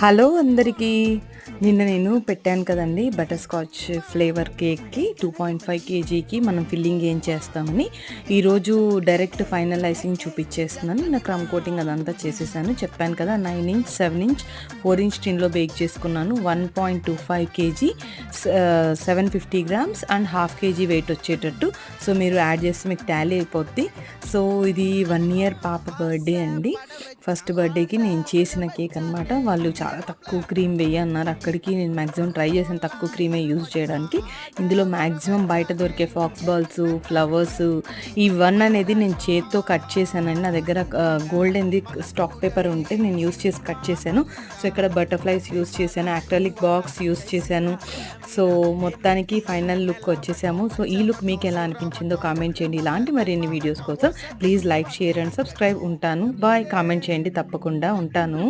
Hello అందరికీ. నిన్న నేను పెట్టాను కదండీ బటర్ స్కాచ్ ఫ్లేవర్ కేక్‌కి 2.5 కేజీకి మనం ఫిల్లింగ్ ఏం చేస్తామని. ఈరోజు డైరెక్ట్ ఫైనల్ ఐసింగ్ చూపించేస్తున్నాను. నిన్న క్రమ్ కోటింగ్ అదంతా చేసేసాను. చెప్పాను కదా 9 ఇంచ్, 7 ఇంచ్, 4 ఇంచ్ టిన్‌లో బేక్ చేసుకున్నాను. 1.25 KG 750 grams and half KG weight వచ్చేటట్టు. సో మీరు యాడ్ చేస్తే మీకు టాలీ అయిపోద్ది. సో ఇది 1 ఇయర్ పాప బర్త్డే అండి. ఫస్ట్ బర్త్డేకి నేను చేసిన కేక్ అనమాట. వాళ్ళు చాలా తక్కువ క్రీమ్ వేయన్నారు. అక్కడికి నేను మ్యాక్సిమం ట్రై చేసాను తక్కువ క్రీమే యూజ్ చేయడానికి. ఇందులో మ్యాక్సిమం బయట దొరికే ఫాక్స్ బాల్స్, ఫ్లవర్స్ ఈ వన్ అనేది నేను చేత్తో కట్ చేశానండి. నా దగ్గర గోల్డెన్ది స్టాక్ పేపర్ ఉంటే నేను యూజ్ చేసి కట్ చేశాను. సో ఇక్కడ బటర్ఫ్లైస్ యూజ్ చేశాను, యాక్రిలిక్ బాక్స్ యూజ్ చేశాను. సో మొత్తానికి ఫైనల్ లుక్ వచ్చేసాము. సో ఈ లుక్ మీకు ఎలా అనిపించిందో కామెంట్ చేయండి. ఇలాంటి మరిన్ని వీడియోస్ కోసం please like, share and subscribe. ఉంటాను. బాయ్. కామెంట్ చేయండి, తప్పకుండా ఉంటాను.